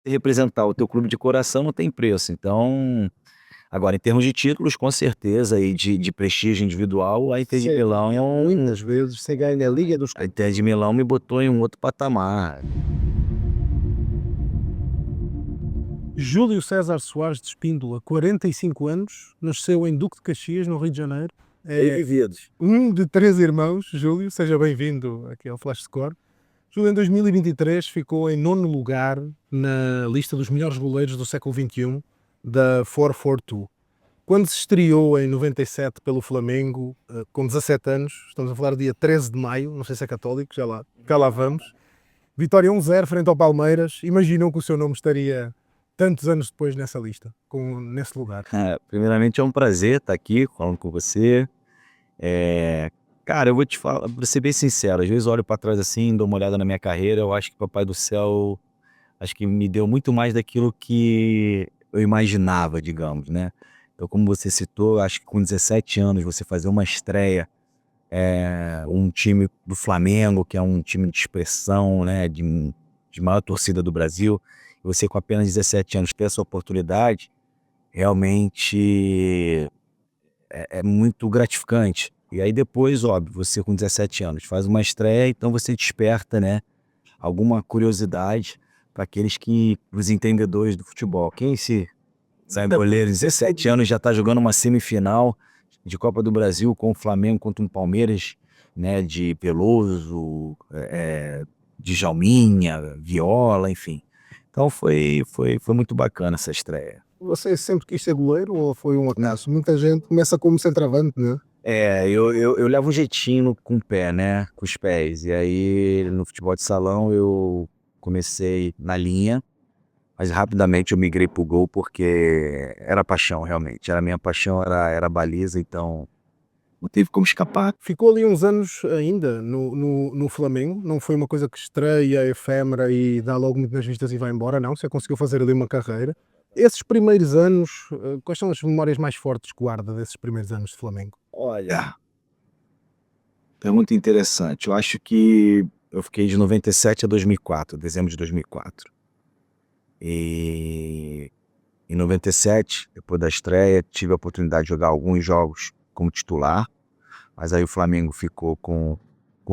representar o teu clube de coração não tem preço. Então, agora em termos de títulos, com certeza, e de prestígio individual, a Inter de Sim, Milão é muitas vezes você ganha a Liga dos a Inter de Milão me botou em um outro patamar. Júlio César Soares de Espíndola, 45 anos, nasceu em Duque de Caxias, no Rio de Janeiro. Bem É vividos. um de 3 irmãos. Júlio, seja bem-vindo aqui ao Flash Score. Júlio, em 2023, ficou em nono lugar na lista dos melhores goleiros do século XXI, da 442. Quando se estreou em 97 pelo Flamengo, com 17 anos, estamos a falar do dia 13 de maio, não sei se é católico, já lá vamos. Vitória 1-0 frente ao Palmeiras. Imaginam que o seu nome estaria tantos anos depois nessa lista, nesse lugar? Primeiramente é um prazer estar aqui falando com você. Cara, eu vou te falar, vou ser bem sincero, às vezes eu olho para trás assim, dou uma olhada na minha carreira, eu acho que Papai do Céu, acho que me deu muito mais daquilo que eu imaginava, digamos, né. Então, como você citou, acho que com 17 anos você fazer uma estreia, um time do Flamengo, que é um time de expressão, né, de maior torcida do Brasil, e você com apenas 17 anos ter essa oportunidade, realmente é muito gratificante. E aí depois, óbvio, você com 17 anos faz uma estreia, então você desperta, né, alguma curiosidade para aqueles que, os entendedores do futebol. Quem se sai goleiro, 17 anos já está jogando uma semifinal de Copa do Brasil com o Flamengo contra um Palmeiras, né, de Peloso, de Djalminha, Viola, enfim. Então foi muito bacana essa estreia. Você sempre quis ser goleiro ou foi um acaso? Muita gente começa como centroavante, né? Eu levo um jeitinho com o pé, né, com os pés. E aí, no futebol de salão, eu comecei na linha, mas rapidamente eu migrei pro gol, porque era paixão, realmente. Era a minha paixão, era a baliza, então não teve como escapar. Ficou ali uns anos ainda no Flamengo, não foi uma coisa que estreia, efêmera e dá logo muito nas vistas e vai embora, não. Você conseguiu fazer ali uma carreira. Esses primeiros anos, quais são as memórias mais fortes que guarda desses primeiros anos de Flamengo? Olha, pergunta interessante. Eu acho que eu fiquei de 97 a 2004, dezembro de 2004. E em 97, depois da estreia, tive a oportunidade de jogar alguns jogos como titular, mas aí o Flamengo ficou com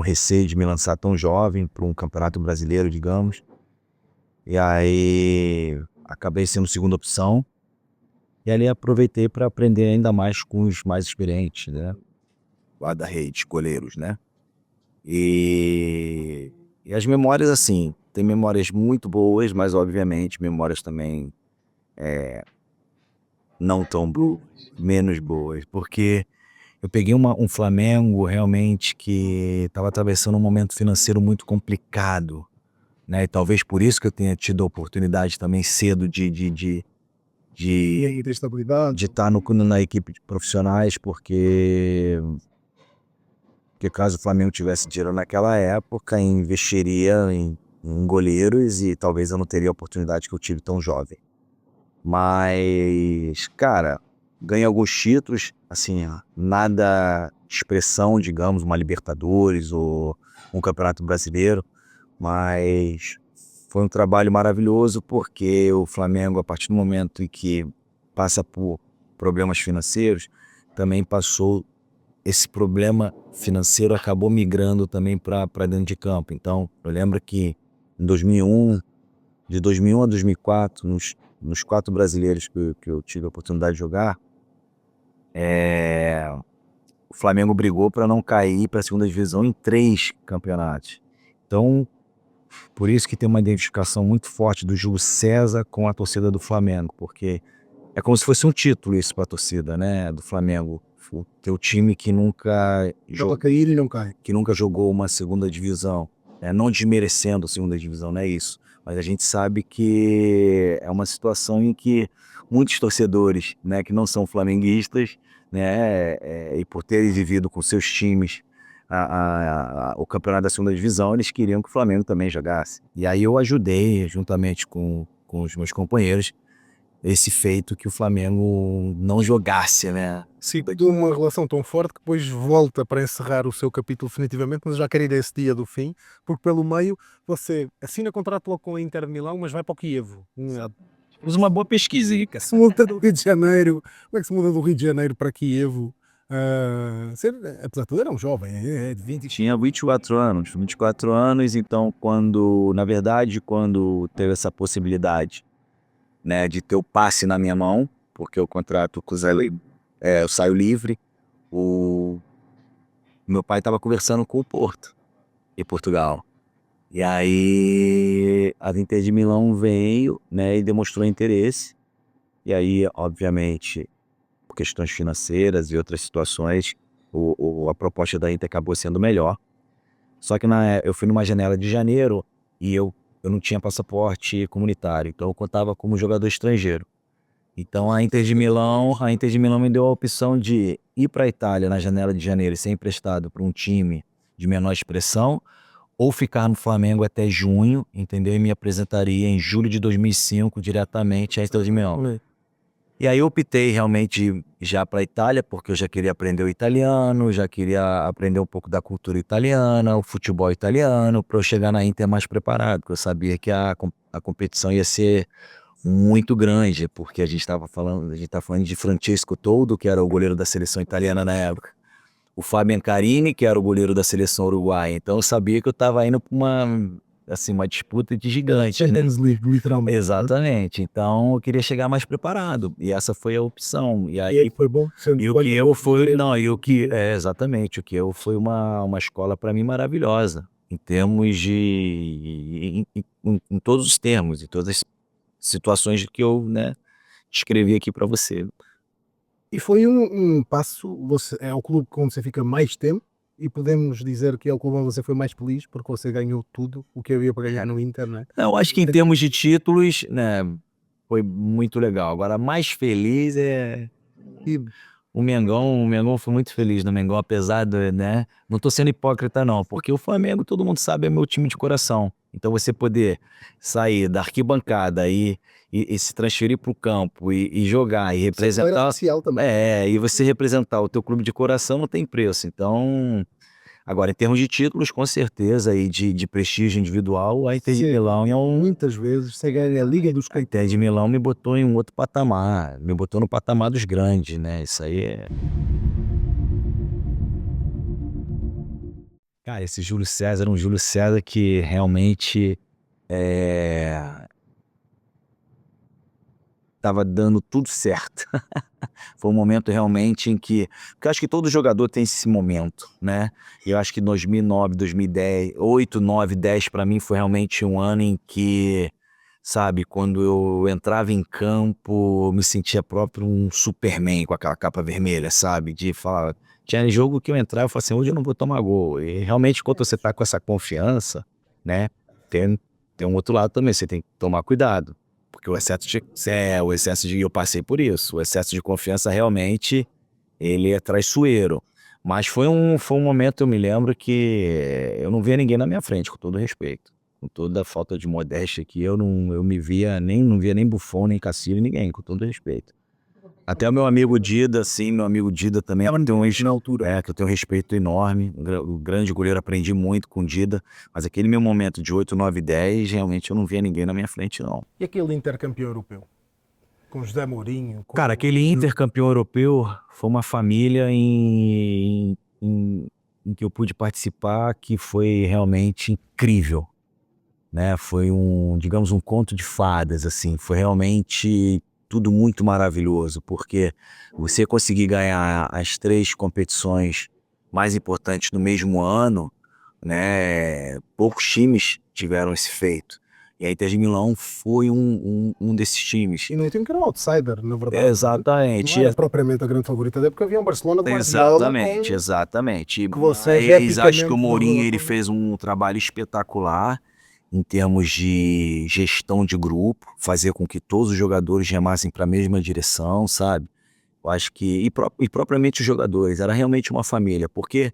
receio de me lançar tão jovem para um campeonato brasileiro, digamos. E aí acabei sendo segunda opção, e ali aproveitei para aprender ainda mais com os mais experientes, né? Guarda-redes, goleiros, né? E, e as memórias, assim, tem memórias muito boas, mas obviamente memórias também não tão boas, menos boas, porque eu peguei um Flamengo realmente que estava atravessando um momento financeiro muito complicado, né? E talvez por isso que eu tenha tido a oportunidade também cedo E de aí, da estabilidade? de estar na equipe de profissionais, porque caso o Flamengo tivesse dinheiro naquela época, investiria em goleiros e talvez eu não teria a oportunidade que eu tive tão jovem. Mas, cara, ganhei alguns títulos, assim, ó, nada de expressão, digamos, uma Libertadores ou um Campeonato Brasileiro, mas foi um trabalho maravilhoso, porque o Flamengo, a partir do momento em que passa por problemas financeiros, também passou, esse problema financeiro acabou migrando também para dentro de campo. Então, eu lembro que em 2001, de 2001 a 2004, nos 4 brasileiros que eu tive a oportunidade de jogar, o Flamengo brigou para não cair para a segunda divisão em 3 campeonatos. Então, por isso que tem uma identificação muito forte do Júlio César com a torcida do Flamengo, porque é como se fosse um título isso para a torcida, né, do Flamengo. O teu time que nunca Dá para cair e não cai. jogou uma segunda divisão, não desmerecendo a segunda divisão, não é isso, mas a gente sabe que é uma situação em que muitos torcedores, né, que não são flamenguistas, né, e por terem vivido com seus times o campeonato da segunda divisão, eles queriam que o Flamengo também jogasse. E aí eu ajudei, juntamente com os meus companheiros, esse feito que o Flamengo não jogasse, né? Sim, de uma relação tão forte que depois volta para encerrar o seu capítulo definitivamente, mas já quero ir a esse dia do fim, porque pelo meio você assina contrato logo com a Inter de Milão, mas vai para o Kievo. Fiz uma boa pesquisa, Se muda do Rio de Janeiro, como é que se muda do Rio de Janeiro para Kievo? Apesar de tudo, era um jovem, é de 20. Tinha 24 anos, então na verdade, quando teve essa possibilidade, né, de ter o passe na minha mão, porque o contrato com o Zé, eu saio livre, o meu pai estava conversando com o Porto, em Portugal. E aí a Inter de Milão veio, né, e demonstrou interesse. E aí, obviamente, por questões financeiras e outras situações, a proposta da Inter acabou sendo melhor. Só que eu fui numa janela de janeiro e eu não tinha passaporte comunitário, então eu contava como jogador estrangeiro. Então a Inter de Milão me deu a opção de ir para a Itália na janela de janeiro e ser emprestado para um time de menor expressão, ou ficar no Flamengo até junho, entendeu? E me apresentaria em julho de 2005 diretamente à Inter de Milão. E aí eu optei realmente já para a Itália, porque eu já queria aprender o italiano, já queria aprender um pouco da cultura italiana, o futebol italiano, para eu chegar na Inter mais preparado, porque eu sabia que a competição ia ser muito grande, porque a gente tá falando de Francesco Toldo, que era o goleiro da seleção italiana na época, o Fabian Carini, que era o goleiro da seleção uruguaia. Então eu sabia que eu estava indo para uma disputa de gigante, né? Champions League, literalmente. Exatamente. Então eu queria chegar mais preparado, e essa foi a opção. E E aí aí foi bom. e o que eu fui, não, e o que exatamente, o que eu foi uma escola para mim maravilhosa, em termos em todos os termos, em todas as situações que eu, né, descrevi aqui para você. E foi um passo, é o clube onde você fica mais tempo e podemos dizer que é o clube onde você foi mais feliz porque você ganhou tudo o que havia para ganhar no Inter, não é? Eu acho que em termos de títulos, né, foi muito legal. Agora, mais feliz E o Mengão foi muito feliz no Mengão, apesar de, né, não tô sendo hipócrita não, porque o Flamengo, todo mundo sabe, é meu time de coração. Então você poder sair da arquibancada e se transferir para o campo e jogar e era representar, especial também. e você representar o teu clube de coração não tem preço. Então, agora, em termos de títulos, com certeza, e de prestígio individual, a Inter de Sim. Milão Muitas vezes você ganha a Liga dos a Inter de Milão me botou em um outro patamar, me botou no patamar dos grandes, né? Isso aí é. Cara, esse Júlio César era um Júlio César que realmente estava dando tudo certo. Foi um momento realmente em que. Porque eu acho que todo jogador tem esse momento, né? E eu acho que 2009, 2010, 8, 9, 10 para mim foi realmente um ano em que, sabe, quando eu entrava em campo, eu me sentia próprio um Superman com aquela capa vermelha, sabe? De falar. Tinha jogo que eu entrava e falava assim: hoje eu não vou tomar gol. E realmente, quando você tá com essa confiança, né? Tem um outro lado também, você tem que tomar cuidado. Porque eu passei por isso. O excesso de confiança realmente, ele é traiçoeiro. Mas foi um momento, eu me lembro, que eu não via ninguém na minha frente, com todo respeito. Com toda a falta de modéstia aqui, eu não via nem Buffon, nem Casilli, ninguém, com todo respeito. Até o meu amigo Dida, assim, meu amigo Dida também, na altura, que eu tenho um respeito enorme, o grande goleiro, aprendi muito com o Dida, mas aquele meu momento de 8, 9, 10, realmente eu não via ninguém na minha frente, não. E aquele intercampeão europeu? Com José Mourinho? Cara, aquele Inter campeão europeu foi uma família em que eu pude participar, que foi realmente incrível, né? Foi digamos, um conto de fadas, assim, foi realmente tudo muito maravilhoso, porque você conseguir ganhar as 3 competições mais importantes no mesmo ano, né? Poucos times tiveram esse feito. E a Inter de Milão foi um desses times. E num time que era um outsider, na verdade. Exatamente. Não era propriamente a grande favorita dele, porque havia um Barcelona de Guardiola Exatamente. que vocês Mas acho que o epicamente Mourinho ele fez um trabalho espetacular em termos de gestão de grupo, fazer com que todos os jogadores remassem para a mesma direção, sabe? Eu acho que e propriamente os jogadores, era realmente uma família, porque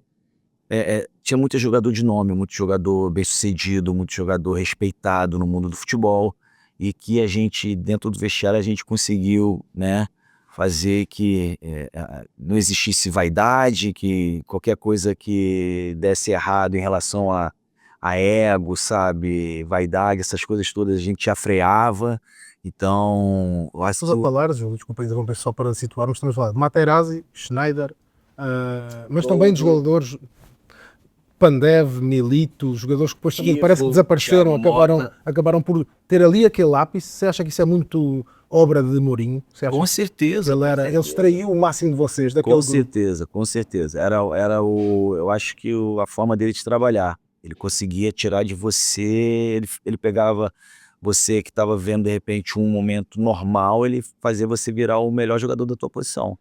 tinha muito jogador de nome, muito jogador bem-sucedido, muito jogador respeitado no mundo do futebol. e que a gente, dentro do vestiário, a gente conseguiu, né, fazer que não existisse vaidade, que qualquer coisa que desse errado em relação a ego, sabe, vaidade, essas coisas todas, a gente já freava. Então, eu acho Estamos a que falar, Júlio, desculpa interromper, só para situarmos, estamos a falar de Materazzi, Schneider, mas também de jogadores Pandev, Milito, jogadores que depois também parece que desapareceram, acabaram por ter ali aquele lápis. Você acha que isso é muito obra de Mourinho? Você acha com que certeza, ele extraiu o máximo de vocês daquele com grupo? certeza, com certeza. Eu acho que a forma dele de trabalhar. Ele conseguia tirar de você, ele pegava você que estava vendo de repente um momento normal, ele fazia você virar o melhor jogador da tua posição.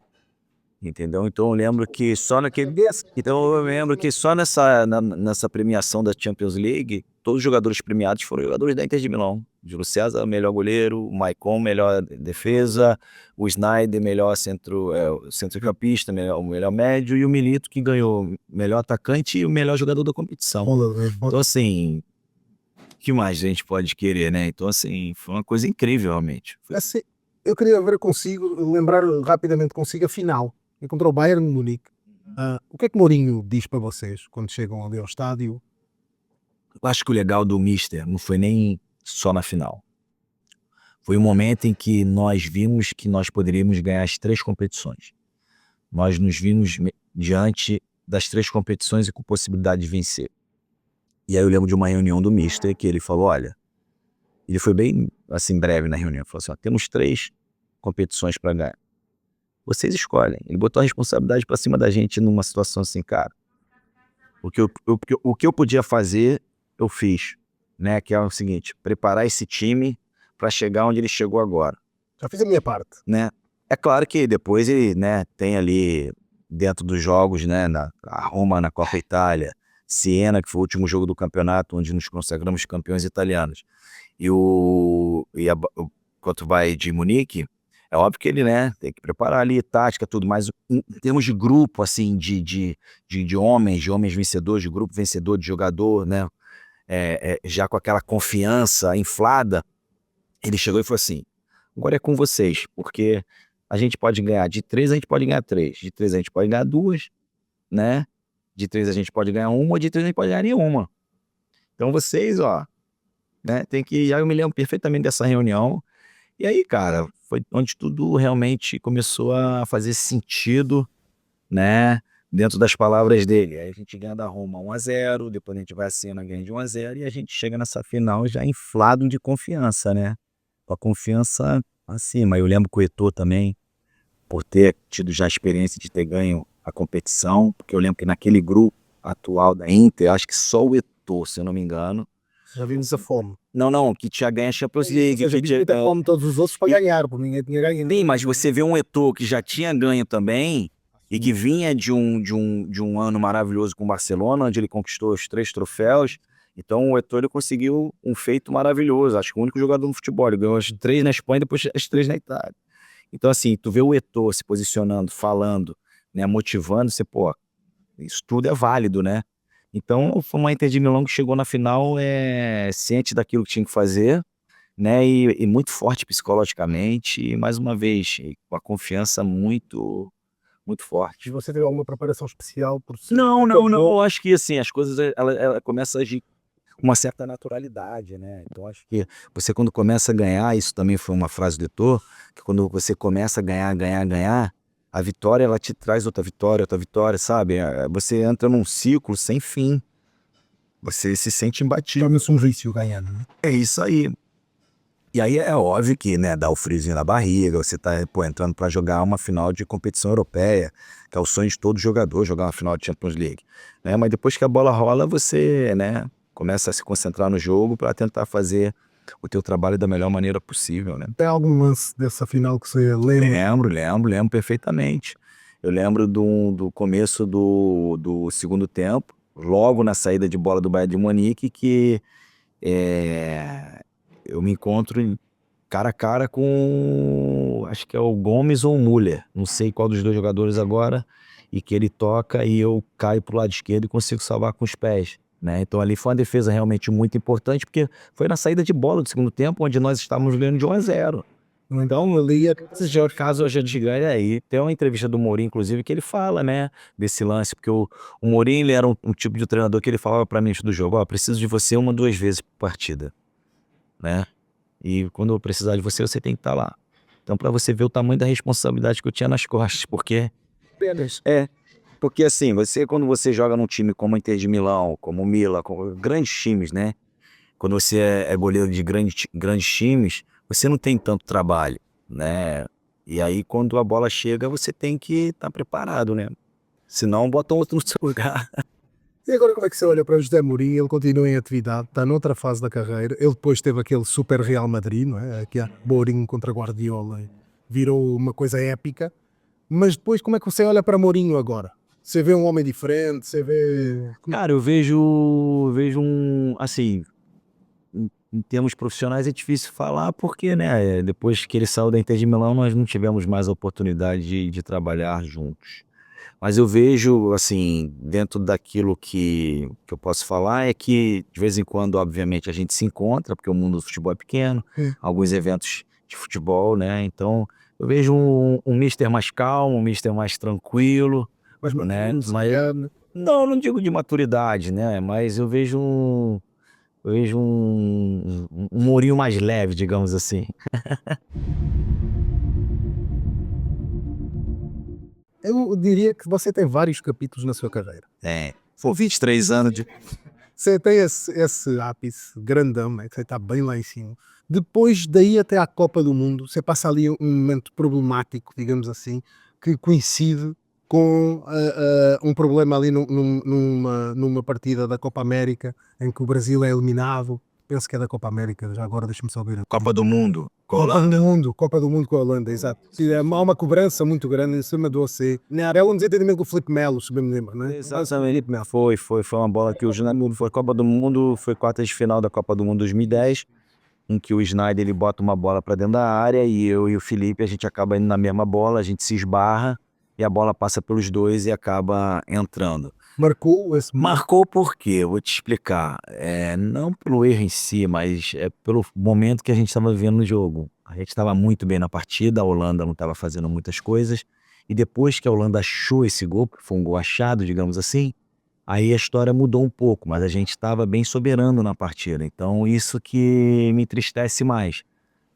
Entendeu? Então eu lembro que só naquele. Então eu lembro que só nessa premiação da Champions League, todos os jogadores premiados foram jogadores da Inter de Milão. Júlio César, melhor goleiro, o Maicon, melhor defesa, o Sneijder, melhor centrocampista, o melhor médio, e o Milito, que ganhou melhor atacante e o melhor jogador da competição. Então, assim, o que mais a gente pode querer, né? Então, assim, foi uma coisa incrível, realmente. Eu queria ver consigo, lembrar rapidamente consigo a final, contra o Bayern de Munique. O que é que Mourinho diz para vocês quando chegam ali ao estádio? Eu acho que o legal do Mister não foi nem só na final. Foi um momento em que nós vimos que nós poderíamos ganhar as 3 competições. Nós nos vimos diante das 3 competições e com possibilidade de vencer. E aí eu lembro de uma reunião do Mister que ele falou, olha, ele foi bem assim breve na reunião, falou assim, ó, temos 3 competições para ganhar. Vocês escolhem. Ele botou a responsabilidade para cima da gente numa situação assim, cara. O que eu podia fazer, eu fiz, né? Que é o seguinte, preparar esse time para chegar onde ele chegou agora, Já fiz a minha parte. né? É claro que depois ele, né, tem ali dentro dos jogos, né, a Roma na Copa Itália, Siena, que foi o último jogo do campeonato onde nos consagramos campeões italianos, e quanto vai de Munique, é óbvio que ele, né, tem que preparar ali tática, tudo, mas em termos de grupo, assim, de homens vencedores, de grupo vencedor, de jogador, né, já com aquela confiança inflada, ele chegou e falou assim, agora é com vocês, porque a gente pode ganhar de 3, a gente pode ganhar 3, de 3 a gente pode ganhar 2, né, de 3 a gente pode ganhar 1, ou de 3 a gente pode ganhar nenhuma. Então vocês, ó, né, tem que... Aí eu me lembro perfeitamente dessa reunião, e aí, cara, foi onde tudo realmente começou a fazer sentido, né, dentro das palavras dele. Aí a gente ganha da Roma 1-0, depois a gente vai a Siena, ganha de 1-0, e a gente chega nessa final já inflado de confiança, né, com a confiança acima. Eu lembro que o Eto'o também, por ter tido já a experiência de ter ganho a competição, porque eu lembro que naquele grupo atual da Inter, acho que só o Eto'o, se eu não me engano, Já vimos a fome. não, que tinha ganho a Champions League. Já vimos muita fome todos os outros para ganhar, porque ninguém tinha ganho. Sim, mas você vê um Eto'o que já tinha ganho também, e que vinha de um ano maravilhoso com o Barcelona, onde ele conquistou os 3 troféus. Então o Eto'o, ele conseguiu um feito maravilhoso, acho que o único jogador no futebol, ele ganhou as 3 na Espanha e depois as 3 na Itália. Então assim, tu vê o Eto'o se posicionando, falando, né, motivando, você, pô, isso tudo é válido, né? Então foi uma Inter de Milão que chegou na final ciente daquilo que tinha que fazer, né, e muito forte psicologicamente, e mais uma vez, com a confiança muito, muito E forte. você teve alguma preparação especial por si? Não, eu acho que assim, as coisas ela começam a agir com uma certa naturalidade, né, então acho que você, quando começa a ganhar, isso também foi uma frase do Eto'o, que quando você começa a ganhar, a vitória, ela te traz outra vitória, sabe, você entra num ciclo sem fim, você se sente imbatível. Torna-se um vício ganhando, né? É isso aí. E aí é óbvio que, né, dá o friozinho na barriga, você tá, pô, entrando para jogar uma final de competição europeia, que é o sonho de todo jogador, jogar uma final de Champions League, né? Mas depois que a bola rola, você, né, começa a se concentrar no jogo para tentar fazer o teu trabalho da melhor maneira possível, né? Tem algum lance dessa final que você lembra? Lembro perfeitamente. Eu lembro do começo do segundo tempo, logo na saída de bola do Bayern de Munique, que eu me encontro cara a cara com, acho que é o Gomes ou o Müller, não sei qual dos 2 jogadores agora, e que ele toca e eu caio pro lado esquerdo e consigo salvar com os pés. né? Então ali foi uma defesa realmente muito importante, porque foi na saída de bola do segundo tempo, onde nós estávamos ganhando de 1-0. Então ali, caso a gente ganhe, aí tem uma entrevista do Mourinho, inclusive, que ele fala, né, desse lance, porque o Mourinho, ele era um tipo de treinador que ele falava para mim antes do jogo: ó, preciso de você 1, 2 vezes por partida, né? E quando eu precisar de você, você tem que estar lá. Então, para você ver o tamanho da responsabilidade que eu tinha nas costas, porque é, porque assim, quando você joga num time como o Inter de Milão, como o Milan, como grandes times, né? Quando você é goleiro de grandes times, você não tem tanto trabalho, né? E aí, quando a bola chega, você tem que estar preparado, né? Senão, botam outro no seu lugar. E agora como é que você olha para o José Mourinho? Ele continua em atividade, está noutra fase da carreira. Ele depois teve aquele super Real Madrid, não é? Aqui há Mourinho contra Guardiola, virou uma coisa épica. Mas depois como é que você olha para Mourinho agora? Você vê um homem diferente, você vê... Cara, eu vejo assim, em termos profissionais é difícil falar, porque, né, depois que ele saiu da Inter de Milão, nós não tivemos mais a oportunidade de trabalhar juntos. Mas eu vejo, assim, dentro daquilo que eu posso falar, é que de vez em quando, obviamente, a gente se encontra, porque o mundo do futebol é pequeno, alguns eventos de futebol, né? Então, eu vejo um mister mais calmo, um mister mais tranquilo, Mas né? Mourinho, Mas não digo de maturidade, né? Mas eu vejo um Mourinho mais leve, digamos assim. eu diria que você tem vários capítulos na sua carreira. É, foi 23 anos de... Você tem esse ápice grandão, né, que você está bem lá em cima. Depois daí até à Copa do Mundo, você passa ali um momento problemático, digamos assim, que coincide com um problema ali numa partida da Copa América, em que o Brasil é eliminado. Penso que é da Copa América, já agora deixa-me só ver. Copa do Mundo. Copa do Mundo com a Holanda, exato. Há uma cobrança muito grande em cima do OC. É um desentendimento com o Filipe Melo, se bem me lembro, não é? Exatamente. Foi uma bola que o Snyder foi Copa do Mundo, foi quartas de final da Copa do Mundo 2010, em que o Snyder ele bota uma bola para dentro da área e eu e o Felipe a gente acaba indo na mesma bola, a gente se esbarra e a bola passa pelos dois e acaba entrando. Marcou esse Marcou por quê? Eu vou te explicar. Não pelo erro em si, mas é pelo momento que a gente estava vivendo no jogo. A gente estava muito bem na partida, a Holanda não estava fazendo muitas coisas, e depois que a Holanda achou esse gol, que foi um gol achado, digamos assim, aí a história mudou um pouco, mas a gente estava bem soberano na partida. Então isso que me entristece mais,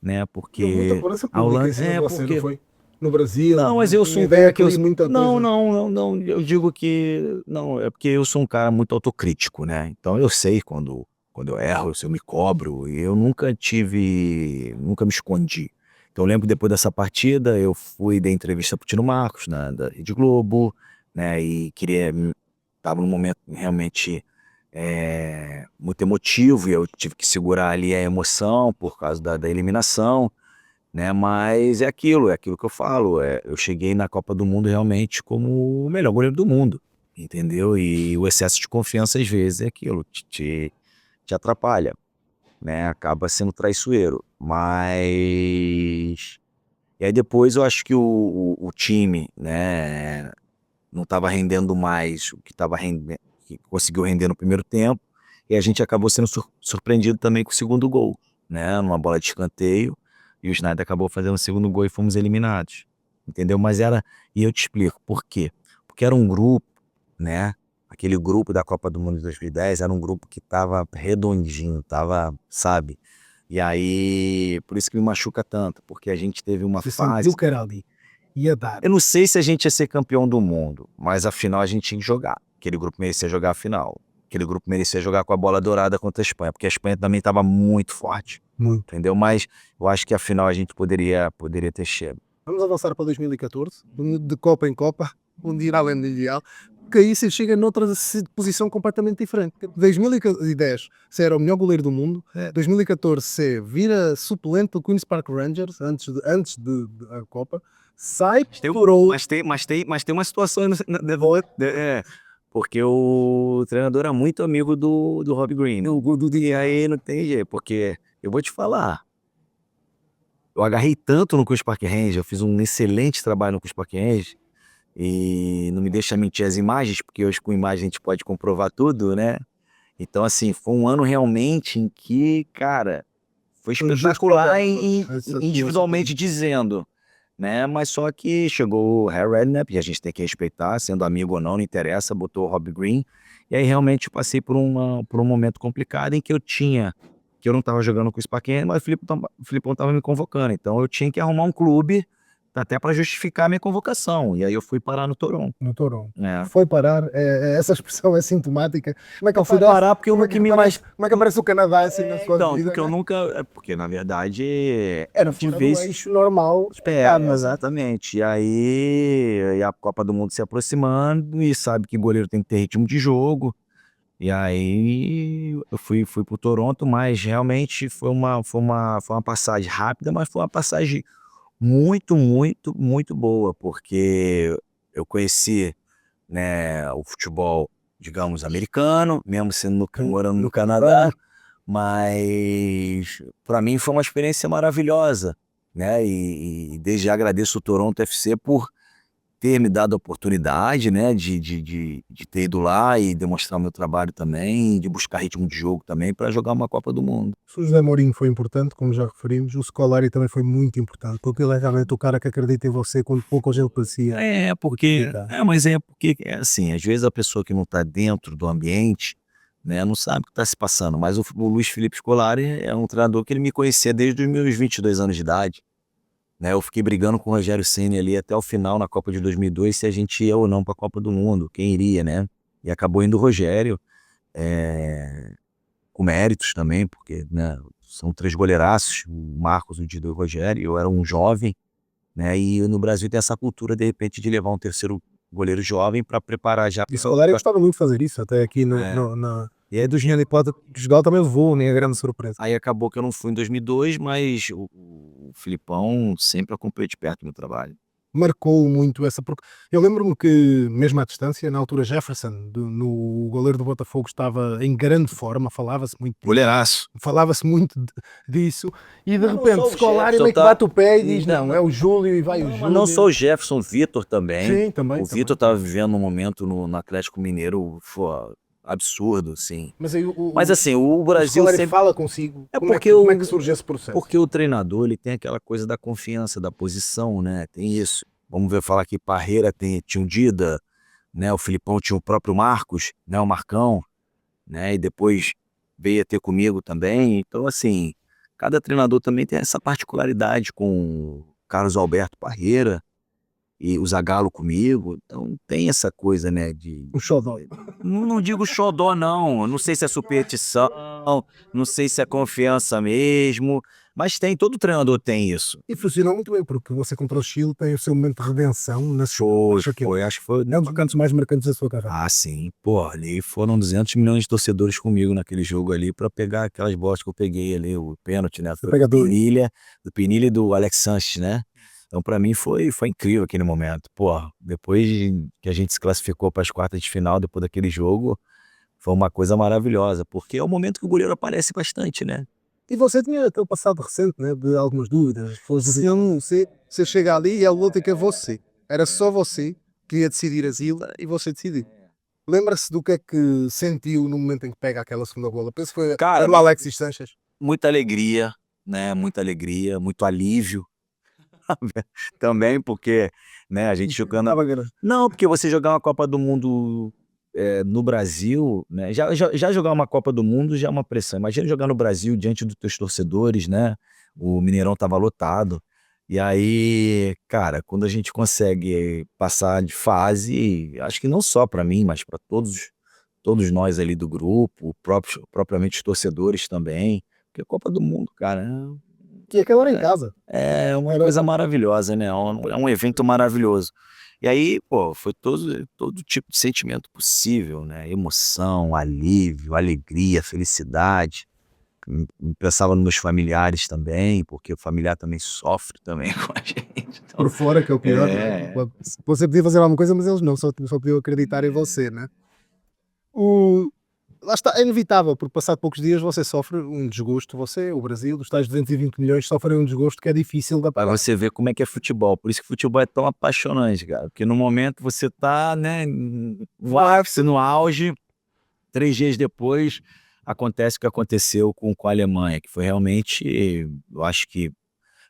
né? Deu muita Porque cobrança a pública em Holanda... cima de você, não porque foi? No Brasil, não, mas eu tinha sou um ideia cara que que eu... li muita Não, coisa. não, não, não, eu digo que... Não, é porque eu sou um cara muito autocrítico, né? Então eu sei quando eu erro, se eu me cobro, e eu nunca me escondi. Então eu lembro que depois dessa partida, eu fui dar entrevista pro Tino Marcos, da Rede Globo, né? E tava num momento realmente muito emotivo, e eu tive que segurar ali a emoção por causa da eliminação, né? Mas é aquilo que eu falo. Eu cheguei na Copa do Mundo realmente como o melhor goleiro do mundo, entendeu? E o excesso de confiança às vezes é aquilo, te atrapalha, né? Acaba sendo traiçoeiro. Mas e aí depois eu acho que o time, né, não estava rendendo mais o que estava rendendo, que conseguiu render no primeiro tempo, e a gente acabou sendo surpreendido também com o segundo gol, né, numa bola de escanteio, e o Snyder acabou fazendo o segundo gol e fomos eliminados, entendeu? E eu te explico por quê. Porque era um grupo, né, aquele grupo da Copa do Mundo de 2010 era um grupo que tava redondinho, tava, sabe? E aí, por isso que me machuca tanto, porque a gente teve uma Você fase... sentiu que era ali. Ia dar. Eu não sei se a gente ia ser campeão do mundo, mas afinal a gente tinha que jogar. Aquele grupo merecia jogar a final. Aquele grupo merecia jogar com a bola dourada contra a Espanha, porque a Espanha também estava muito forte, Muito. entendeu? Mas eu acho que a final a gente poderia ter chego. Vamos avançar para 2014, de Copa em Copa, um dia além do ideal, que aí você chega noutra posição completamente diferente. 2010 você era o melhor goleiro do mundo, 2014 você vira suplente do Queen's Park Rangers da Copa, sai por outro. Mas tem uma situação porque o treinador é muito amigo do Rob Green. E aí não tem jeito, porque eu vou te falar, eu agarrei tanto no Queen's Park Rangers, eu fiz um excelente trabalho no Queen's Park Rangers, e não me deixa mentir as imagens, porque hoje com imagem a gente pode comprovar tudo, né? Então, assim, foi um ano realmente em que, cara, foi Foi espetacular essa individualmente dizendo, né? Mas só que chegou o Harry Redknapp, e a gente tem que respeitar, sendo amigo ou não, não interessa, botou o Rob Green. E aí realmente eu passei por um momento complicado em que que eu não estava jogando com o Spaquena, mas o Filipão estava me convocando. Então eu tinha que arrumar um clube até para justificar a minha convocação. E aí eu fui parar no Toronto. no Toronto. É. Foi parar, essa expressão é sintomática. Como é que Não fui parar porque eu como é nunca que me aparece, mais. como é que aparece o Canadá assim na sua Então, vida, porque eu né? nunca. Porque na verdade Era de fora do vez. eixo normal. Exatamente. E a Copa do Mundo se aproximando, e sabe que goleiro tem que ter ritmo de jogo. E aí eu fui pro Toronto, mas realmente foi uma passagem rápida, mas foi uma passagem muito, muito, muito boa, porque eu conheci, né, o futebol, digamos, americano, mesmo morando no Canadá, mas para mim foi uma experiência maravilhosa, né? E desde já agradeço o Toronto FC por ter me dado a oportunidade, né, de ter ido lá e demonstrar o meu trabalho também, de buscar ritmo de jogo também para jogar uma Copa do Mundo. O José Mourinho foi importante, como já referimos. O Scolari também foi muito importante, porque ele é realmente o cara que acredita em você quando pouca gente parecia. Mas é porque, é assim, às vezes a pessoa que não está dentro do ambiente, né, não sabe o que está se passando, mas o Luiz Felipe Scolari é um treinador que ele me conhecia desde os meus 22 anos de idade, né, eu fiquei brigando com o Rogério Ceni ali até o final na Copa de 2002 se a gente ia ou não para a Copa do Mundo, quem iria, né, e acabou indo o Rogério, é, com méritos também, porque, né, são 3 goleiraços, o Marcos, o Dido e o Rogério, eu era um jovem, né, e no Brasil tem essa cultura, de repente, de levar um terceiro goleiro jovem para preparar já. E o Scolari gostava muito de fazer isso, até aqui É. E aí, dos Harry Potter, Portugal também levou, nem a grande surpresa. aí acabou que eu não fui em 2002, mas o Filipão sempre acompanhou de perto o meu trabalho. Marcou muito essa, porque eu lembro-me que, mesmo à distância, na altura Jefferson, no goleiro do Botafogo, estava em grande forma, Goleiraço. disso, e de Mas não repente só o Scolari Jefferson, meio que tá? bate o pé e diz, Não, não, é o Júlio, e vai o Mas não só Júlio. o Jefferson, o Vitor também. Sim, também. O Vitor estava vivendo um momento no Atlético Mineiro, absurdo, assim. Mas aí Mas assim, o o Brasil Scolari sempre. fala consigo, É como porque como é que surge esse processo? porque o treinador, ele tem aquela coisa da confiança, da posição, né? Tem isso. Vamos ver, falar que Parreira tinha o Dida, né? O Filipão tinha o próprio Marcos, né? O Marcão, né? E depois veio a ter comigo também. Então, assim, cada treinador também tem essa particularidade com o Carlos Alberto Parreira e o Zagallo comigo. Então, tem essa coisa, né? O xodó. Não digo xodó, não. Eu não sei se é superstição, não sei se é confiança mesmo, mas todo treinador tem isso. E funcionou muito bem, porque você contra o Chile tem o seu momento de redenção nacional. Acho que foi. É um dos cantos mais marcantes da sua carreira. Ah, sim. Pô, ali foram 200 milhões de torcedores comigo naquele jogo ali pra pegar aquelas bolas que eu peguei ali, o pênalti, né? Você pega dois. Do Pinilha e do Alex Sanches, né? Então, pra mim, foi incrível aquele momento. Pô, depois que a gente se classificou para as quartas de final, depois daquele jogo, foi uma coisa maravilhosa, porque é o momento que o goleiro aparece bastante, né? E você tinha aquele passado recente, né, de algumas dúvidas. Você chega ali e a luta que é você. Era só você que ia decidir a Zila e você decidiu. Lembra-se do que é que sentiu no momento em que pega aquela segunda bola? Penso que foi Cara, era o Alexis Sanches. muita alegria, né? Muita alegria, muito alívio também, porque, né, a gente jogando. Estava grande. Não, porque você jogar uma Copa do Mundo no Brasil, né? Já jogar uma Copa do Mundo já é uma pressão. Imagina jogar no Brasil diante dos teus torcedores, né? O Mineirão tava lotado. E aí, cara, quando a gente consegue passar de fase, acho que não só para mim, mas para todos nós ali do grupo, propriamente os torcedores também, porque a Copa do Mundo, cara, E aquela hora em casa. é uma Era- coisa maravilhosa, né? É um evento maravilhoso. E aí, pô, foi todo tipo de sentimento possível, né? Emoção, alívio, alegria, felicidade. Pensava nos meus familiares também, porque o familiar também sofre também com a gente. Então, Por fora, que é o pior. é, Você podia fazer alguma coisa, mas eles não, só podiam acreditar em você, né? Lá está, é inevitável, porque passado poucos dias você sofre um desgosto, o Brasil, os tais 220 milhões sofrem um desgosto que é difícil de para apagar. você ver como é que é futebol. Por isso que futebol é tão apaixonante, cara. Porque no momento você tá, né, no ápice, no auge, 3 dias depois acontece o que aconteceu com a Alemanha, que foi realmente, eu acho que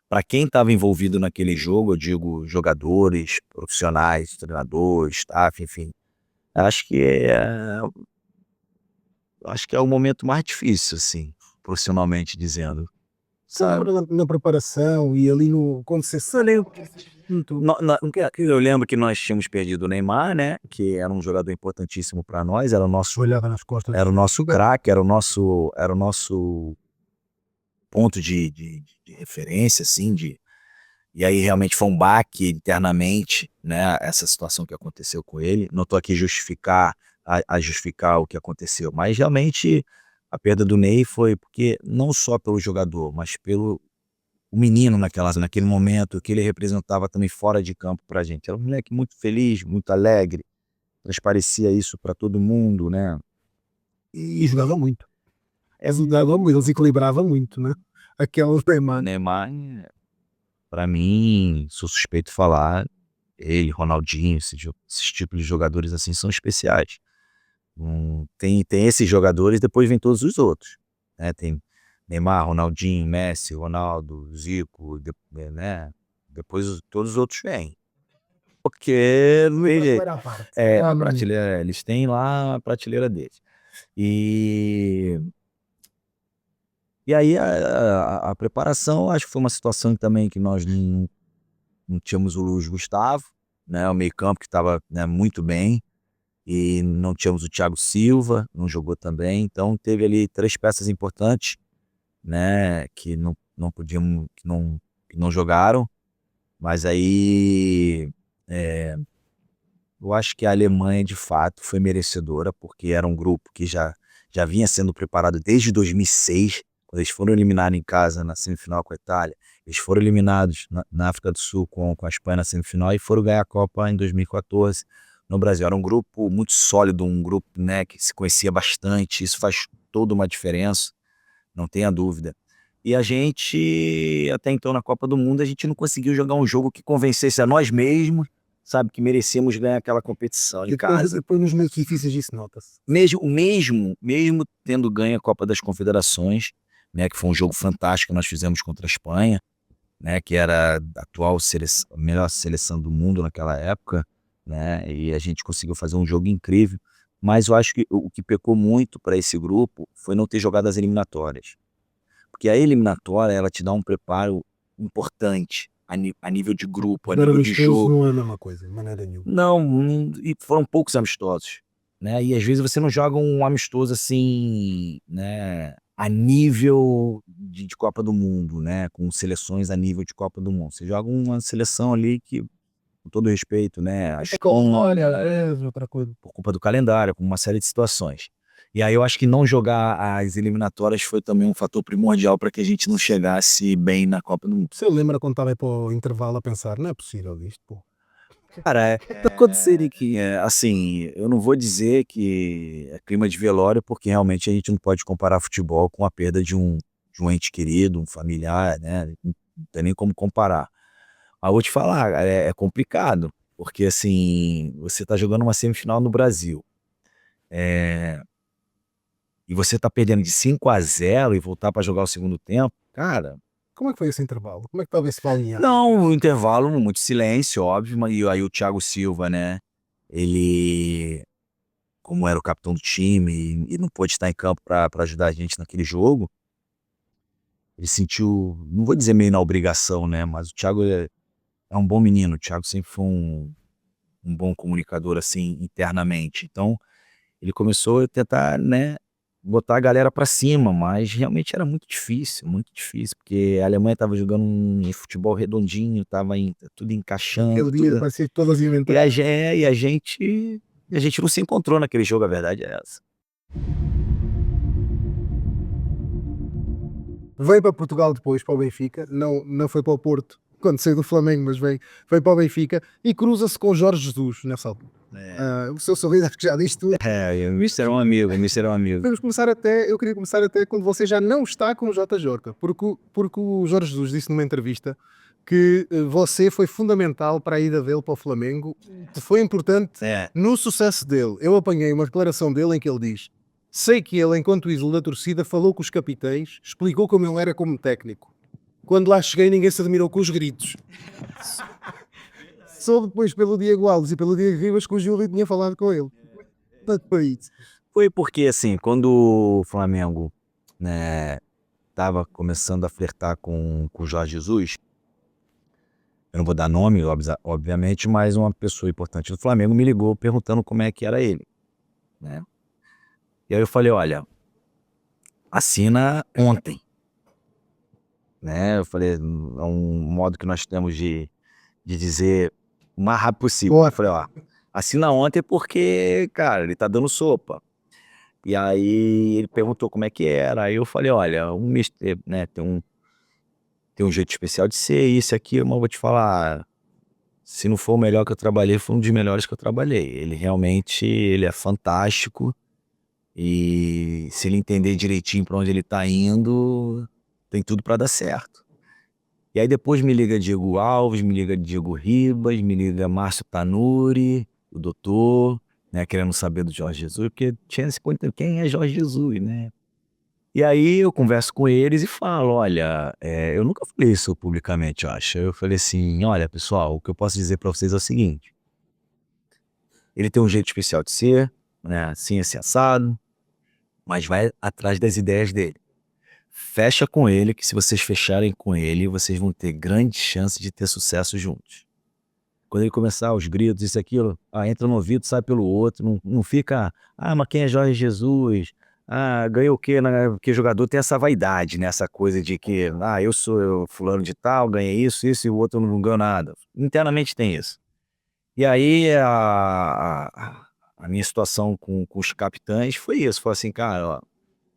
para quem estava envolvido naquele jogo, eu digo jogadores, profissionais, treinadores, staff, enfim, acho que é acho que é o momento mais difícil, assim, profissionalmente dizendo, Você sabe. lembra na preparação e ali no quando você saiu muito Eu lembro que nós tínhamos perdido o Neymar, né, que era um jogador importantíssimo para nós, olhava nas costas era o nosso craque, era o nosso ponto de referência, assim, e aí realmente foi um baque internamente, né, essa situação que aconteceu com ele. Não estou aqui justificar o que aconteceu, mas realmente a perda do Ney foi porque não só pelo jogador, mas pelo o menino naquele momento, que ele representava também fora de campo pra gente. Era um moleque muito feliz, muito alegre, transparecia isso para todo mundo, né. e jogava muito. Jogava muito, ele desequilibrava muito, né. Aquele O Neymar. Neymar, para mim, sou suspeito de falar, ele, Ronaldinho, esses tipos de jogadores, assim, são especiais. Tem esses jogadores, depois vem todos os outros, né, tem Neymar, Ronaldinho, Messi, Ronaldo, Zico, né, depois todos os outros vêm. Porque não tem jeito. Prateleira à parte. A prateleira, eles têm lá a prateleira deles. E e aí a preparação, acho que foi uma situação também que nós não tínhamos o Luiz Gustavo, né, o meio-campo que estava, né, muito bem, e não tínhamos o Thiago Silva, não jogou também, então teve ali 3 peças importantes, né, que não podiam que não jogaram, mas aí, eh, eu acho que a Alemanha de fato foi merecedora, porque era um grupo que já vinha sendo preparado desde 2006, quando eles foram eliminados em casa na semifinal com a Itália. Eles foram eliminados na África do Sul com a Espanha na semifinal e foram ganhar a Copa em 2014 no Brasil. Era um grupo muito sólido, um grupo, né, que se conhecia bastante, isso faz toda uma diferença, não tenha dúvida. E a gente, até então na Copa do Mundo, a gente não conseguiu jogar um jogo que convencesse a nós mesmos, sabe, que merecíamos ganhar aquela competição em casa. Depois nos momentos difíceis isso nota-se. Mesmo tendo ganho a Copa das Confederações, né, que foi um jogo fantástico que nós fizemos contra a Espanha, né, que era a atual a melhor seleção do mundo naquela época, né, e a gente conseguiu fazer um jogo incrível, mas eu acho que o que pecou muito para esse grupo foi não ter jogado as eliminatórias. Porque a eliminatória, ela te dá um preparo importante a nível de grupo, a Jogar nível de amistoso jogo. não é a mesma coisa, de maneira nenhuma. Não, e foram poucos amistosos, né, e às vezes você não joga um amistoso, assim, né, a nível de Copa do Mundo, né, com seleções a nível de Copa do Mundo. Você joga uma seleção ali que, com todo respeito, né, a É como, Espanha, olha, é outra coisa. por culpa do calendário, com uma série de situações. E aí eu acho que não jogar as eliminatórias foi também um fator primordial para que a gente não chegasse bem na Copa do Mundo. Você lembra quando estava aí para o intervalo a pensar, não é possível isto, pô. Cara, tá acontecendo que, assim, eu não vou dizer que é clima de velório, porque realmente a gente não pode comparar futebol com a perda de um ente querido, um familiar, né, não tem nem como comparar. Mas vou te falar, é complicado, porque, assim, você tá jogando uma semifinal no Brasil, eh, e você tá perdendo de 5-0 e voltar para jogar o segundo tempo, cara. Como é que foi esse intervalo? Como é que estava esse balneário? Não, um intervalo, muito silêncio, óbvio, mas e aí o Thiago Silva, né, ele, como era o capitão do time e não pôde estar em campo para ajudar a gente naquele jogo, ele sentiu, não vou dizer meio na obrigação, né, mas o Thiago é um bom menino, o Thiago sempre foi um bom comunicador, assim, internamente. Então, ele começou a tentar, né, botar a galera para cima, mas realmente era muito difícil, porque a Alemanha estava jogando um futebol redondinho, estava tudo encaixando, Aquele dia tudo, parecia que todas iam e entrar. a gente não se encontrou naquele jogo, a verdade é essa. Veio para Portugal depois, para o Benfica, não foi para o Porto, quando saiu do Flamengo, mas veio para o Benfica e cruza-se com o Jorge Jesus nessa altura. O seu sorriso acho que já diz tudo. O Mister era um amigo, o Mister era um amigo. Eu queria começar até quando você já não está com o Jota Jorca, porque o Jorge Jesus disse numa entrevista que você foi fundamental para a ida dele para o Flamengo, que foi importante É, no sucesso dele. Eu apanhei uma declaração dele em que ele diz: Sei que ele, enquanto ídolo da torcida, falou com os capitães, explicou como ele era como técnico. Quando lá cheguei, ninguém se admirou com os gritos. Soube depois pelo Diego Alves e pelo Diego Ribas que o Júlio tinha falado com ele. Mas foi isso. Foi porque, assim, quando o Flamengo, né, tava começando a flertar com o Jorge Jesus, eu não vou dar nome, obviamente, mas uma pessoa importante do Flamengo me ligou perguntando como é que era ele, né? E aí eu falei, olha, assina ontem, né? Eu falei, é um modo que nós temos de dizer o mais rápido possível. Eu falei, ó, assina ontem porque, cara, ele tá dando sopa. E aí ele perguntou como é que era. Aí eu falei, olha, um mister, né, tem um jeito especial de ser, isso aqui, mas eu vou te falar, se não for o melhor que eu trabalhei, foi um dos melhores que eu trabalhei. Ele realmente, ele é fantástico e se ele entender direitinho para onde ele tá indo, tem tudo para dar certo. E aí depois me liga Diego Alves, me liga Diego Ribas, me liga Márcio Tanuri, o doutor, né, querendo saber do Jorge Jesus, porque tinha esse ponto, quem é Jorge Jesus, né? E aí eu converso com eles e falo, olha, eu nunca falei isso publicamente, eu acho. Eu falei assim, olha, pessoal, o que eu posso dizer para vocês é o seguinte, ele tem um jeito especial de ser, né, assim, assim, assado, mas vai atrás das ideias dele. Fecha com ele, que se vocês fecharem com ele, vocês vão ter grande chance de ter sucesso juntos. Quando ele começar os gritos, isso, aquilo, entra no ouvido, sai pelo outro, não fica, mas quem é Jorge Jesus? Ganhou o quê? Porque jogador tem essa vaidade, né? Essa coisa de que, eu sou fulano de tal, ganhei isso, e o outro não ganhou nada. Internamente tem isso. E aí a minha situação com os capitães foi isso, foi assim, cara, ó,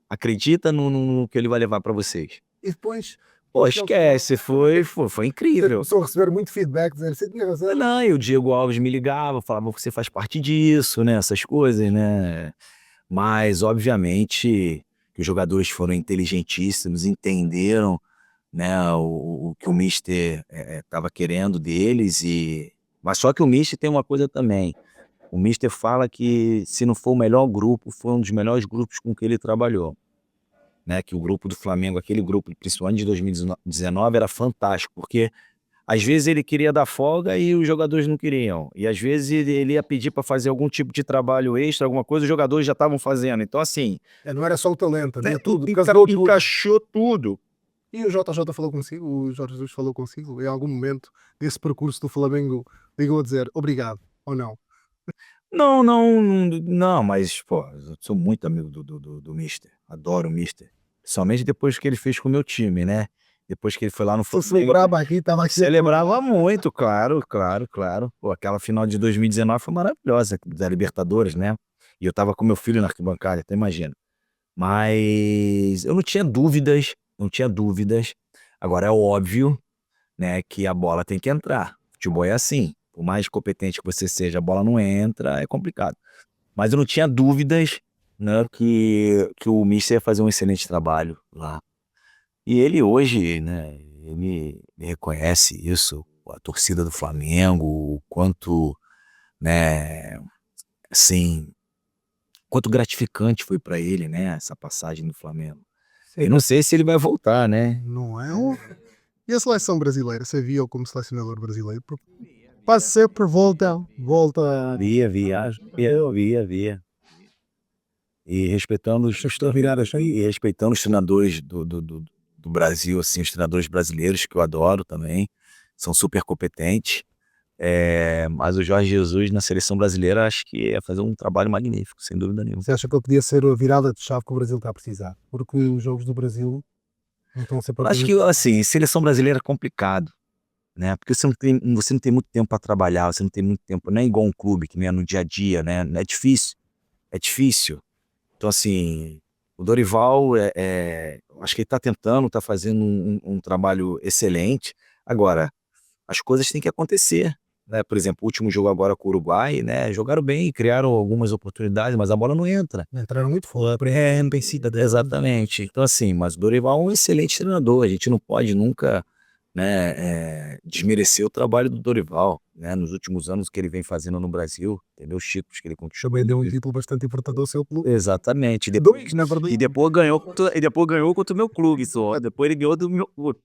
acredita no que ele vai levar para vocês. E depois, Pô, esquece, foi incrível. começou a receber muito feedback, dizer, você tinha razão. Não, e o Diego Alves me ligava, falava, você faz parte disso, né, essas coisas, né. Mas, obviamente, que os jogadores foram inteligentíssimos, entenderam, né, o que o mister estava querendo deles, mas só que o mister tem uma coisa também, o mister fala que se não for o melhor grupo, foi um dos melhores grupos com que ele trabalhou. Né, que o grupo do Flamengo, aquele grupo, principalmente de 2019, era fantástico, porque às vezes ele queria dar folga e os jogadores não queriam, e às vezes ele ia pedir para fazer algum tipo de trabalho extra, alguma coisa, os jogadores já estavam fazendo, então assim... Não era só o talento, havia tudo. Encaixou tudo. E o JJ falou consigo, o Jorge Jesus falou consigo, em algum momento desse percurso do Flamengo, ligou a dizer obrigado, ou não? Não, mas, pô, eu sou muito amigo do mister, adoro o mister, principalmente depois que ele fez com o meu time, né, depois que ele foi lá no Se celebrava aqui, estava aqui. celebrava muito, claro. Pô, aquela final de 2019 foi maravilhosa, da Libertadores, né, e eu tava com meu filho na arquibancada, até imagina. Mas eu não tinha dúvidas. Agora é óbvio, né, que a bola tem que entrar. Futebol é assim, por mais competente que você seja, a bola não entra, é complicado. Mas eu não tinha dúvidas, né, que o mister ia fazer um excelente trabalho lá. E ele hoje, né, ele reconhece isso, a torcida do Flamengo, o quanto, né, assim, quanto gratificante foi para ele, né, essa passagem no Flamengo. Eu não sei se ele vai voltar, né? Não é? E a seleção brasileira? Você viu como selecionador brasileiro? Quase sempre volta. Via. E respeitando os treinadores do Brasil, assim, os treinadores brasileiros, que eu adoro também, são super competentes. Mas o Jorge Jesus na seleção brasileira acho que ia fazer um trabalho magnífico, sem dúvida nenhuma. Você acha que ele podia ser a virada de chave que o Brasil está a precisar? Porque os jogos do Brasil não estão a ser Eu acho que, assim, seleção brasileira é complicado, né? Porque você não tem muito tempo para trabalhar, você não tem muito tempo, não é igual um clube, que nem é no dia a dia, né? É difícil, é difícil. Então, assim, o Dorival, acho que ele tá fazendo um trabalho excelente. Agora, as coisas têm que acontecer, né? Por exemplo, o último jogo agora com o Uruguai, né? Jogaram bem, criaram algumas oportunidades, mas a bola não entra. entraram muito forte. Exatamente. Então, assim, mas o Dorival é um excelente treinador. A gente não pode nunca, né, desmerecer o trabalho do Dorival, né, nos últimos anos que ele vem fazendo no Brasil, entendeu? Os títulos que ele conquistou. Também deu um título bastante importante ao seu clube. Exatamente. Dois, na verdade. E depois ganhou contra o meu clube só. Depois ele ganhou do meu clube.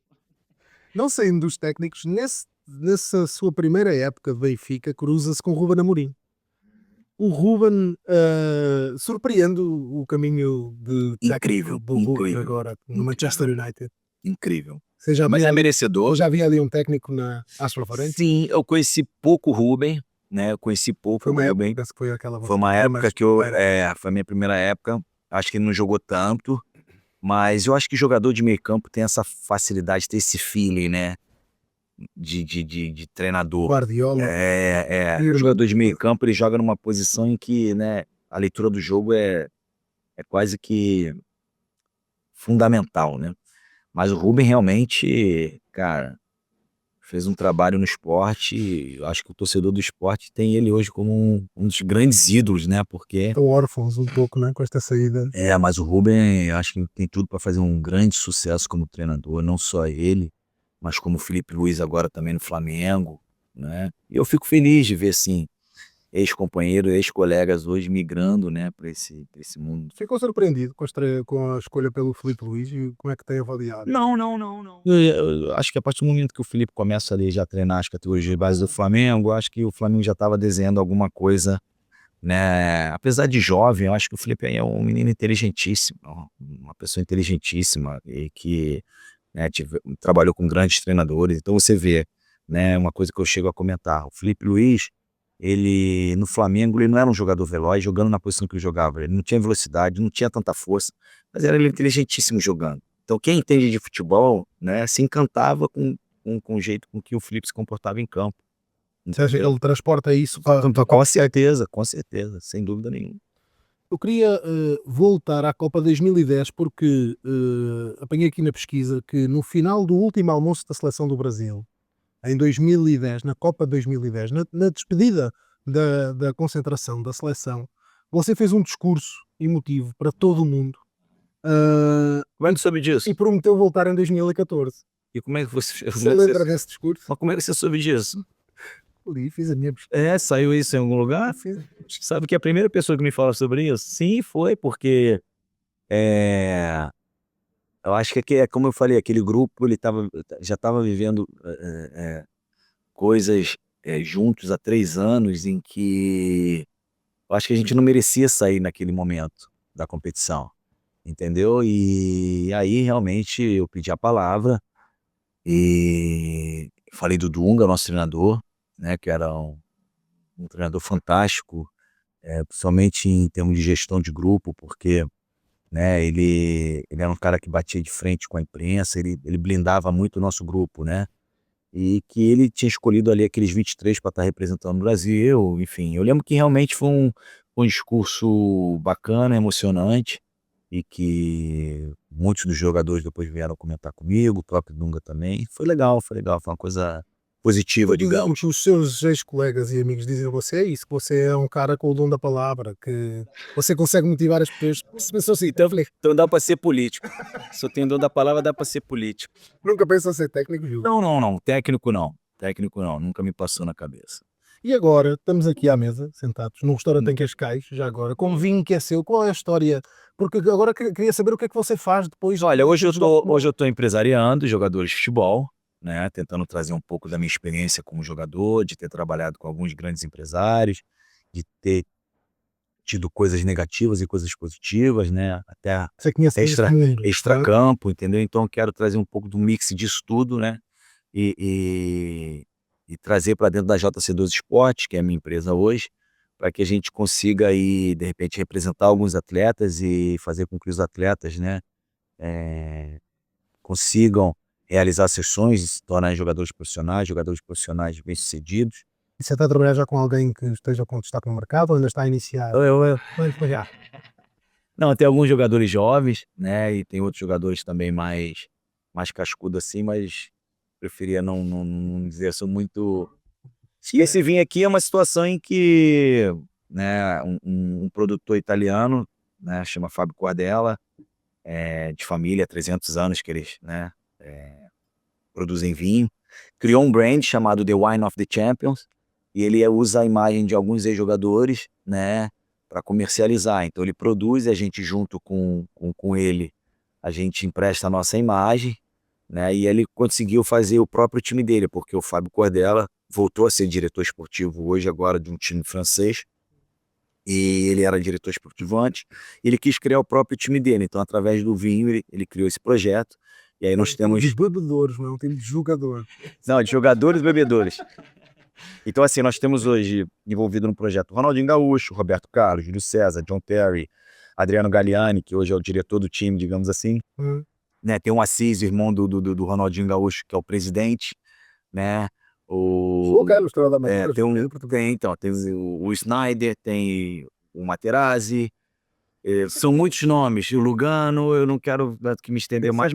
Não saindo dos técnicos, nessa sua primeira época de Benfica, cruza-se com o Ruben Amorim. O Ruben surpreende o caminho de Incrível, do Ruben agora no Manchester United. Incrível. Você já Mas havia é ali, merecedor. já havia ali um técnico à sua frente? Sim, eu conheci pouco o Ruben, né? Eu conheci pouco Foi o uma época, Ruben. penso que foi aquela Foi uma época que primeira. foi a minha primeira época. Acho que ele não jogou tanto, mas eu acho que jogador de meio campo tem essa facilidade, tem esse feeling, né? De treinador. Guardiola. O Pirlo. jogador de meio campo, ele joga numa posição em que, né, a leitura do jogo é quase que fundamental, né? Mas o Ruben realmente, cara, fez um trabalho no esporte. E eu acho que o torcedor do esporte tem ele hoje como um dos grandes ídolos, né? Porque Estão órfãos um pouco, né, com esta saída. mas o Ruben, eu acho que tem tudo para fazer um grande sucesso como treinador, não só ele, mas como o Felipe Luiz agora também no Flamengo, né? E eu fico feliz de ver, assim, ex-companheiros, ex-colegas hoje migrando, né, para esse mundo. Ficou surpreendido com a escolha pelo Filipe Luís e como é que tem avaliado? Não. Eu acho que a partir do momento que o Felipe começa ali já a treinar as categorias de base do Flamengo, eu acho que o Flamengo já estava desenhando alguma coisa, né? Apesar de jovem, eu acho que o Felipe é um menino inteligentíssimo, uma pessoa inteligentíssima e que, né, trabalhou com grandes treinadores. Então você vê, né, uma coisa que eu chego a comentar, o Felipe Luiz, ele no Flamengo, ele não era um jogador veloz jogando na posição que ele jogava, ele não tinha velocidade, não tinha tanta força, mas era ele inteligentíssimo jogando. Então quem entende de futebol, né, se encantava com o jeito com que o Felipe se comportava em campo. Você acha que Entendeu? ele transporta isso Com certeza, sem dúvida nenhuma. Eu queria voltar à Copa 2010 porque apanhei aqui na pesquisa que no final do último almoço da seleção do Brasil, em 2010, na Copa 2010, na despedida da concentração da seleção, você fez um discurso emotivo para todo o mundo Como é que você soube disso? e prometeu voltar em 2014. E como é que você Você lembra desse discurso? Mas como é que você soube disso? Ali, fiz a minha pesquisa. Saiu isso em algum lugar? Sabe que a primeira pessoa que me fala sobre isso? Sim, foi, porque eu acho que é como eu falei, aquele grupo ele já estava vivendo coisas juntos há 3 anos em que eu acho que a gente não merecia sair naquele momento da competição, entendeu? E aí realmente eu pedi a palavra e falei do Dunga, nosso treinador, né, que era um treinador fantástico, principalmente em termos de gestão de grupo, porque, né, ele era um cara que batia de frente com a imprensa, ele blindava muito o nosso grupo, né, e que ele tinha escolhido ali aqueles 23 para estar representando o Brasil, enfim. Eu lembro que realmente foi um discurso bacana, emocionante, e que muitos dos jogadores depois vieram comentar comigo, o próprio Dunga também. Foi legal, foi uma coisa positiva, digamos. Os seus ex-colegas e amigos dizem a você isso, que você é um cara com o dom da palavra, que você consegue motivar as pessoas. Você pensou assim, Então dá para ser político. Se eu tenho dom da palavra, dá para ser político. nunca pensou ser técnico, Gil? Não. Técnico não. Técnico não. Nunca me passou na cabeça. E agora, estamos aqui à mesa, sentados, num restaurante em Cascais, já agora, com vinho que é seu. Qual é a história? Porque agora queria saber o que é que você faz depois. Olha, hoje eu tô empresariando jogadores de futebol, né? Tentando trazer um pouco da minha experiência como jogador, de ter trabalhado com alguns grandes empresários, de ter tido coisas negativas e coisas positivas, né? Até Você conhece extra-campo, entendeu? Então eu quero trazer um pouco do mix disso tudo, né? E trazer para dentro da JC2 Esportes, que é a minha empresa hoje, para que a gente consiga aí, de repente, representar alguns atletas e fazer com que os atletas, né, consigam realizar seus sonhos e se tornarem jogadores profissionais bem-sucedidos. E você está a trabalhar já com alguém que esteja com destaque no mercado ou ainda está a iniciar? Já. Não, tem alguns jogadores jovens, né, e tem outros jogadores também mais cascudo assim, mas preferia não dizer, sou muito... E esse vinho aqui é uma situação em que, né, um produtor italiano, né, chama Fábio Cordella, de família, 300 anos que eles, né, produzem vinho. Criou um brand chamado The Wine of the Champions, e ele usa a imagem de alguns ex-jogadores, né, para comercializar. Então ele produz e a gente junto com ele, a gente empresta a nossa imagem, né, e ele conseguiu fazer o próprio time dele, porque o Fábio Cordella voltou a ser diretor esportivo hoje agora de um time francês, e ele era diretor esportivo antes, e ele quis criar o próprio time dele. Então através do vinho ele criou esse projeto, e aí nós temos... Dos bebedores, não é um time de jogador. Não, de jogadores e bebedores. Então, assim, nós temos hoje envolvido no projeto Ronaldinho Gaúcho, Roberto Carlos, Júlio César, John Terry, Adriano Galliani, que hoje é o diretor do time, digamos assim. Né? Tem o Assis, irmão do Ronaldinho Gaúcho, que é o presidente, né? Tem o Snyder, tem o Materazzi, são muitos nomes, o Lugano, eu não quero que me estender mais,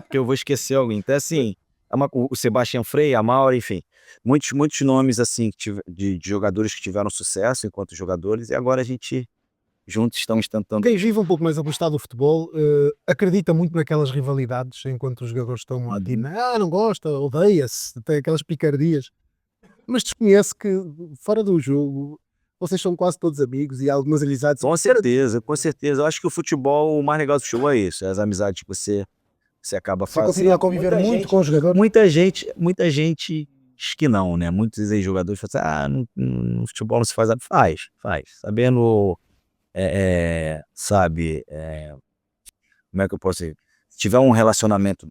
porque eu vou esquecer alguém. Então, assim, o Sebastian Frey, a Mauro, enfim, muitos nomes assim de jogadores que tiveram sucesso enquanto jogadores, e agora a gente juntos estamos tentando... Quem vive um pouco mais afastado do futebol acredita muito naquelas rivalidades enquanto os jogadores estão aqui, não gosta, odeia-se, tem aquelas picardias, mas desconhece que fora do jogo vocês são quase todos amigos e há algumas amizades. Com certeza, com certeza. Eu acho que o futebol, o mais legal do futebol é isso, é as amizades que você acaba Você fazendo. continua a conviver muito com os jogadores? Muita gente diz que não, né? Muitos ex-jogadores falam assim, no futebol não se faz, faz. Sabendo, sabe, como é que eu posso dizer? Se tiver um relacionamento,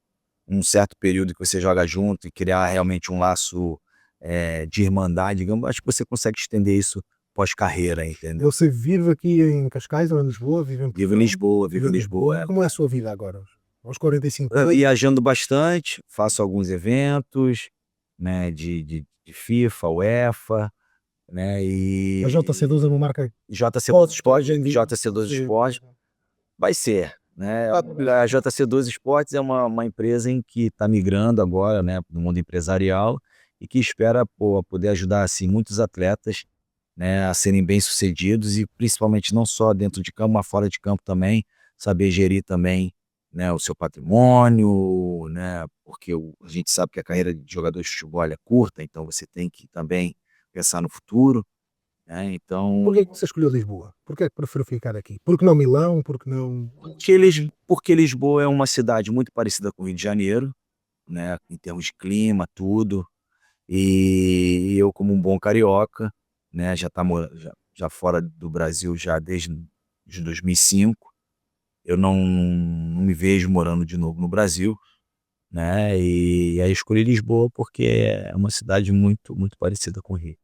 um certo período que você joga junto e criar realmente um laço de irmandade, digamos, acho que você consegue estender isso pós-carreira, entendeu? Você vive aqui em Cascais ou em Lisboa? Vive em Lisboa. Como é a sua vida agora? Aos 45 Eu anos? viajando bastante, faço alguns eventos, né, de FIFA, UEFA, né, e... A JC12 é uma marca JC12 Esportes vai ser, né, a JC12 Esportes é uma empresa em que está migrando agora, né, no mundo empresarial, e que espera poder ajudar, assim, muitos atletas, né, a serem bem-sucedidos, e principalmente não só dentro de campo, mas fora de campo também, saber gerir também, né, o seu patrimônio, né, porque a gente sabe que a carreira de jogador de futebol é curta, então você tem que também pensar no futuro, né, então... Por que você escolheu Lisboa? Por que é que preferiu ficar aqui? Porque não Milão? Porque não... Porque Lisboa é uma cidade muito parecida com o Rio de Janeiro, né, em termos de clima, tudo, e eu, como um bom carioca, né, já fora do Brasil já desde 2005, eu não me vejo morando de novo no Brasil, né, e aí escolhi Lisboa porque é uma cidade muito parecida com o Rio.